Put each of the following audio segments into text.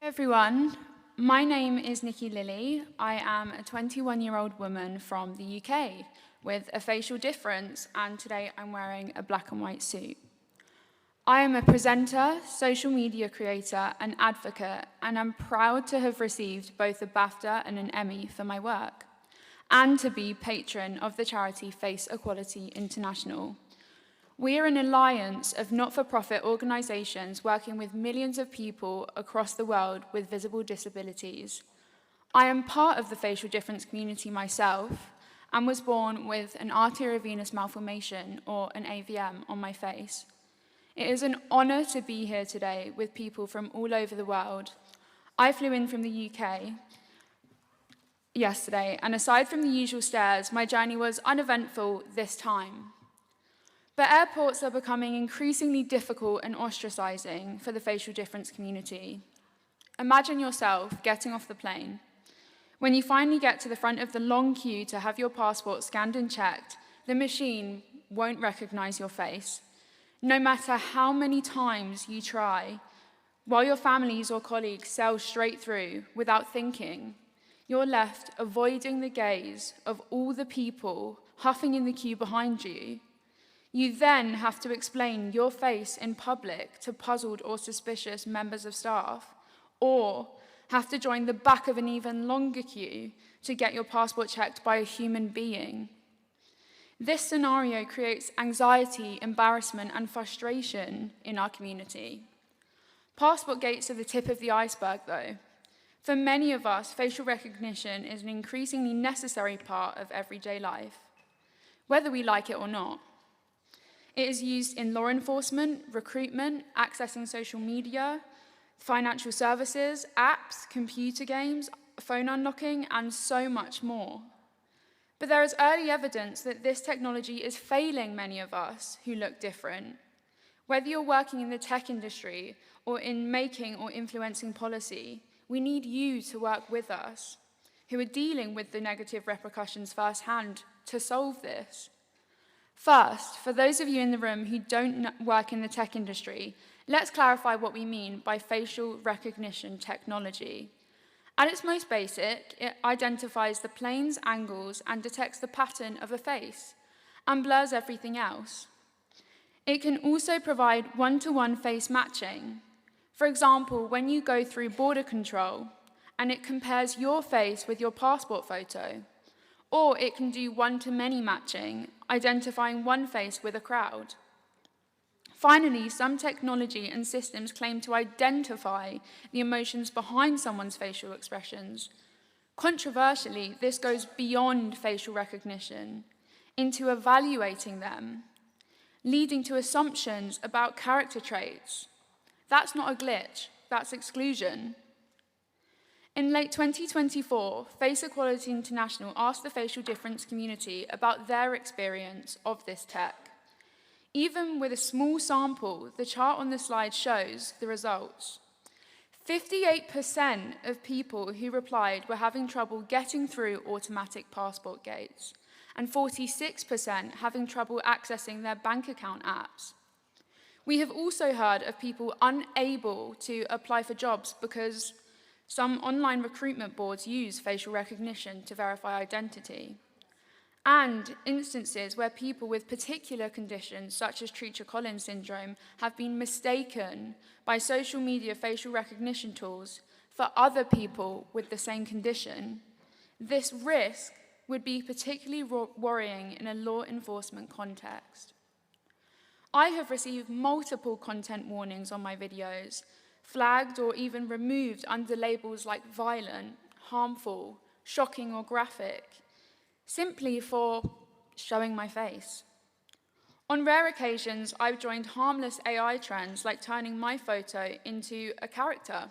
Everyone, my name is Niki Lilly. I am a 21-year-old woman from the UK with a facial difference, and today I'm wearing a black and white suit. I am a presenter, social media creator, and advocate, and I'm proud to have received both a BAFTA and an Emmy for my work, and to be patron of the charity Face Equality International. We are an alliance of not-for-profit organisations working with millions of people across the world with visible disabilities. I am part of the facial difference community myself and was born with an arteriovenous malformation, or an AVM, on my face. It is an honour to be here today with people from all over the world. I flew in from the UK yesterday, and aside from the usual stares, my journey was uneventful this time. But airports are becoming increasingly difficult and ostracizing for the facial difference community. Imagine yourself getting off the plane. When you finally get to the front of the long queue to have your passport scanned and checked, the machine won't recognize your face. No matter how many times you try, while your families or colleagues sail straight through without thinking, you're left avoiding the gaze of all the people huffing in the queue behind you. You then have to explain your face in public to puzzled or suspicious members of staff, or have to join the back of an even longer queue to get your passport checked by a human being. This scenario creates anxiety, embarrassment, and frustration in our community. Passport gates are the tip of the iceberg, though. For many of us, facial recognition is an increasingly necessary part of everyday life, whether we like it or not. It is used in law enforcement, recruitment, accessing social media, financial services, apps, computer games, phone unlocking, and so much more. But there is early evidence that this technology is failing many of us who look different. Whether you're working in the tech industry or in making or influencing policy, we need you to work with us, who are dealing with the negative repercussions firsthand, to solve this. First, for those of you in the room who don't work in the tech industry, let's clarify what we mean by facial recognition technology. At its most basic, it identifies the planes, angles, and detects the pattern of a face, and blurs everything else. It can also provide one-to-one face matching. For example, when you go through border control, and it compares your face with your passport photo. Or it can do one-to-many matching, identifying one face with a crowd. Finally, some technology and systems claim to identify the emotions behind someone's facial expressions. Controversially, this goes beyond facial recognition into evaluating them, leading to assumptions about character traits. That's not a glitch, that's exclusion. In late 2024, Face Equality International asked the facial difference community about their experience of this tech. Even with a small sample, the chart on the slide shows the results. 58% of people who replied were having trouble getting through automatic passport gates, and 46% having trouble accessing their bank account apps. We have also heard of people unable to apply for jobs because some online recruitment boards use facial recognition to verify identity, and instances where people with particular conditions, such as Treacher-Collins syndrome, have been mistaken by social media facial recognition tools for other people with the same condition. This risk would be particularly worrying in a law enforcement context. I have received multiple content warnings on my videos, flagged or even removed under labels like violent, harmful, shocking, or graphic, simply for showing my face. On rare occasions, I've joined harmless AI trends like turning my photo into a character.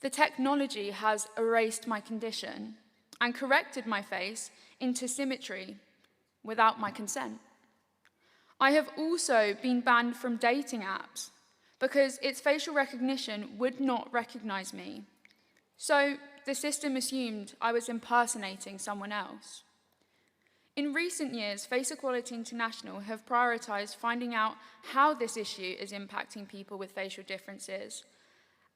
The technology has erased my condition and corrected my face into symmetry without my consent. I have also been banned from dating apps because its facial recognition would not recognize me. So the system assumed I was impersonating someone else. In recent years, Face Equality International have prioritized finding out how this issue is impacting people with facial differences,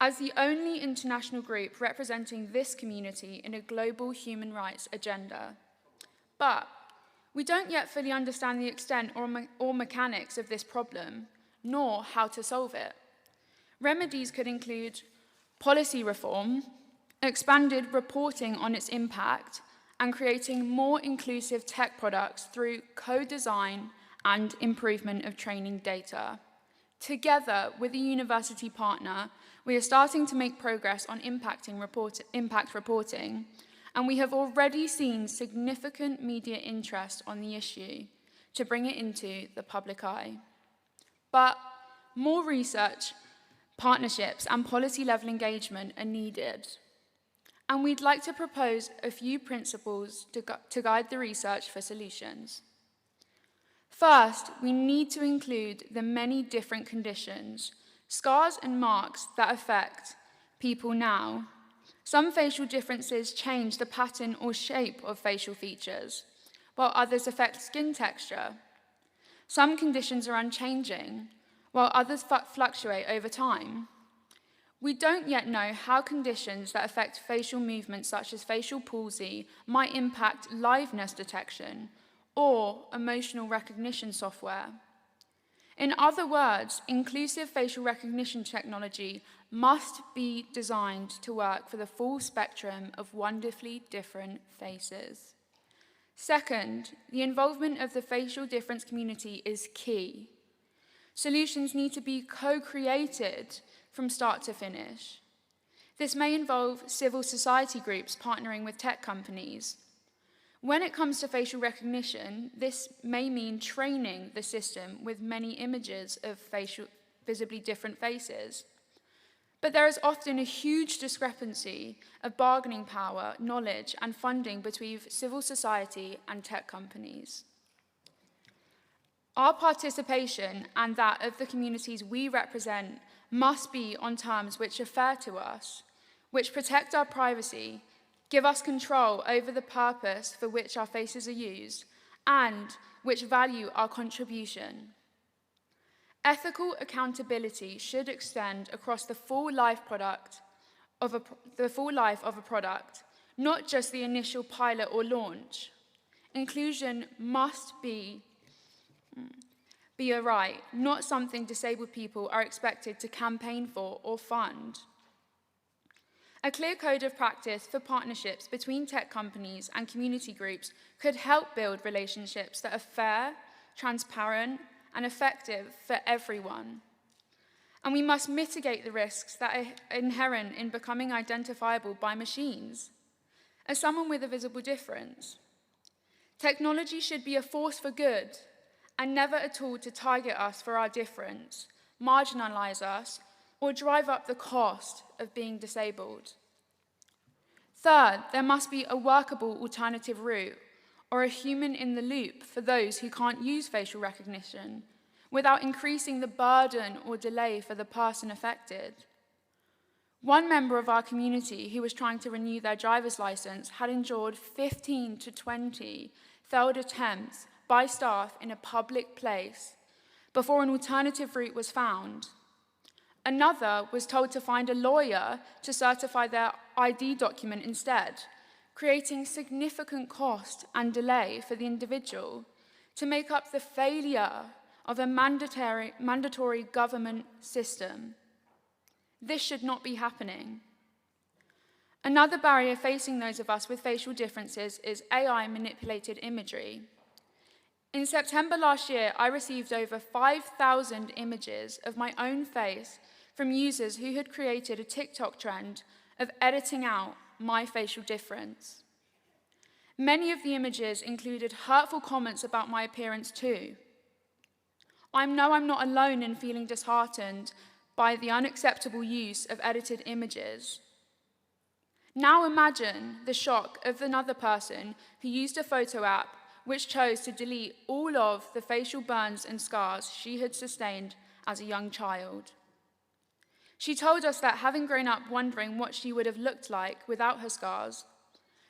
as the only international group representing this community in a global human rights agenda. But we don't yet fully understand the extent or mechanics of this problem, nor how to solve it. Remedies could include policy reform, expanded reporting on its impact, and creating more inclusive tech products through co-design and improvement of training data. Together with a university partner, we are starting to make progress on impact reporting, and we have already seen significant media interest on the issue to bring it into the public eye. But more research, partnerships, and policy-level engagement are needed. And we'd like to propose a few principles to guide the research for solutions. First, we need to include the many different conditions, scars and marks that affect people now. Some facial differences change the pattern or shape of facial features, while others affect skin texture. Some conditions are unchanging, while others fluctuate over time. We don't yet know how conditions that affect facial movements, such as facial palsy, might impact liveness detection or emotional recognition software. In other words, inclusive facial recognition technology must be designed to work for the full spectrum of wonderfully different faces. Second, the involvement of the facial difference community is key. Solutions need to be co-created from start to finish. This may involve civil society groups partnering with tech companies. When it comes to facial recognition, this may mean training the system with many images of visibly different faces. But there is often a huge discrepancy of bargaining power, knowledge, and funding between civil society and tech companies. Our participation and that of the communities we represent must be on terms which are fair to us, which protect our privacy, give us control over the purpose for which our faces are used, and which value our contribution. Ethical accountability should extend across the full life of a product, not just the initial pilot or launch. Inclusion must be a right, not something disabled people are expected to campaign for or fund. A clear code of practice for partnerships between tech companies and community groups could help build relationships that are fair, transparent, and effective for everyone. And we must mitigate the risks that are inherent in becoming identifiable by machines. As someone with a visible difference, technology should be a force for good and never a tool to target us for our difference, marginalize us, or drive up the cost of being disabled. Third, there must be a workable alternative route or a human in the loop for those who can't use facial recognition without increasing the burden or delay for the person affected. One member of our community who was trying to renew their driver's license had endured 15 to 20 failed attempts by staff in a public place before an alternative route was found. Another was told to find a lawyer to certify their ID document instead, creating significant cost and delay for the individual to make up the failure of a mandatory government system. This should not be happening. Another barrier facing those of us with facial differences is AI-manipulated imagery. In September last year, I received over 5,000 images of my own face from users who had created a TikTok trend of editing out my facial difference. Many of the images included hurtful comments about my appearance too. I know I'm not alone in feeling disheartened by the unacceptable use of edited images. Now imagine the shock of another person who used a photo app which chose to delete all of the facial burns and scars she had sustained as a young child. She told us that having grown up wondering what she would have looked like without her scars,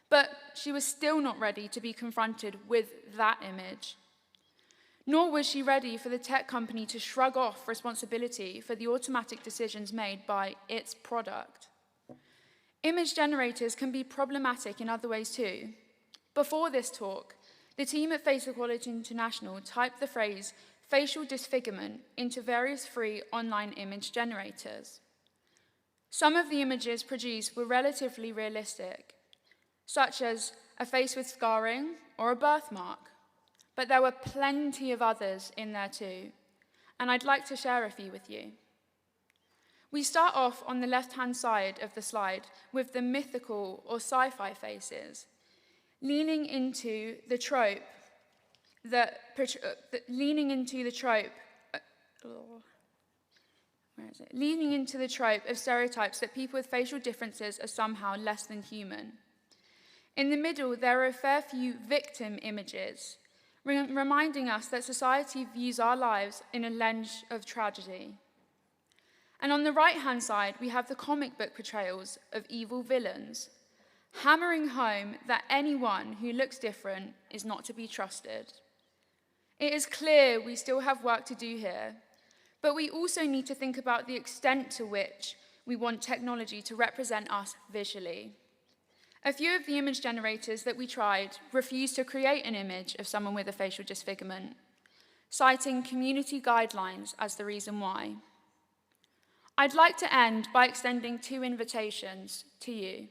but she was still not ready to be confronted with that image. Nor was she ready for the tech company to shrug off responsibility for the automatic decisions made by its product. Image generators can be problematic in other ways too. Before this talk, the team at Face Equality International typed the phrase facial disfigurement into various free online image generators. Some of the images produced were relatively realistic, such as a face with scarring or a birthmark, but there were plenty of others in there too, and I'd like to share a few with you. We start off on the left-hand side of the slide with the mythical or sci-fi faces, leaning into the trope of stereotypes that people with facial differences are somehow less than human. In the middle, there are a fair few victim images, reminding us that society views our lives in a lens of tragedy. And on the right-hand side, we have the comic book portrayals of evil villains, hammering home that anyone who looks different is not to be trusted. It is clear we still have work to do here, but we also need to think about the extent to which we want technology to represent us visually. A few of the image generators that we tried refused to create an image of someone with a facial disfigurement, citing community guidelines as the reason why. I'd like to end by extending two invitations to you.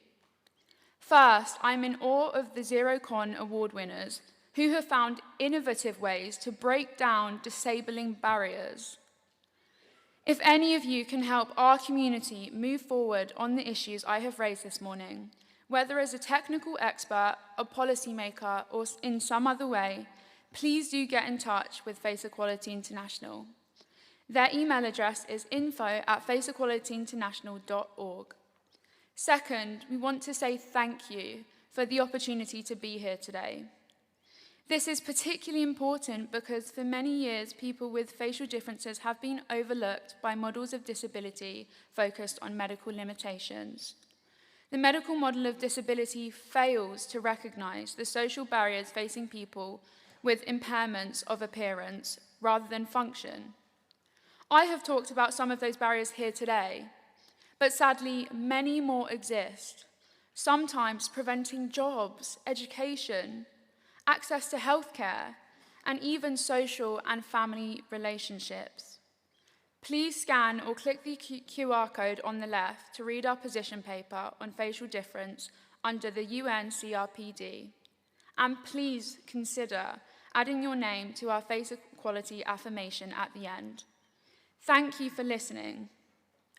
First, I'm in awe of the Zero Award winners who have found innovative ways to break down disabling barriers. If any of you can help our community move forward on the issues I have raised this morning, whether as a technical expert, a policymaker, or in some other way, please do get in touch with Face Equality International. Their email address is info@faceequalityinternational.org. Second, we want to say thank you for the opportunity to be here today. This is particularly important because for many years, people with facial differences have been overlooked by models of disability focused on medical limitations. The medical model of disability fails to recognize the social barriers facing people with impairments of appearance rather than function. I have talked about some of those barriers here today, but sadly, many more exist, sometimes preventing jobs, education, access to healthcare, and even social and family relationships. Please scan or click the QR code on the left to read our position paper on facial difference under the UN CRPD. And please consider adding your name to our face equality affirmation at the end. Thank you for listening.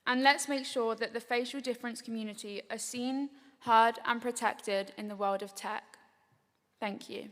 And let's make sure that the facial difference community are seen, heard, and protected in the world of tech. Thank you.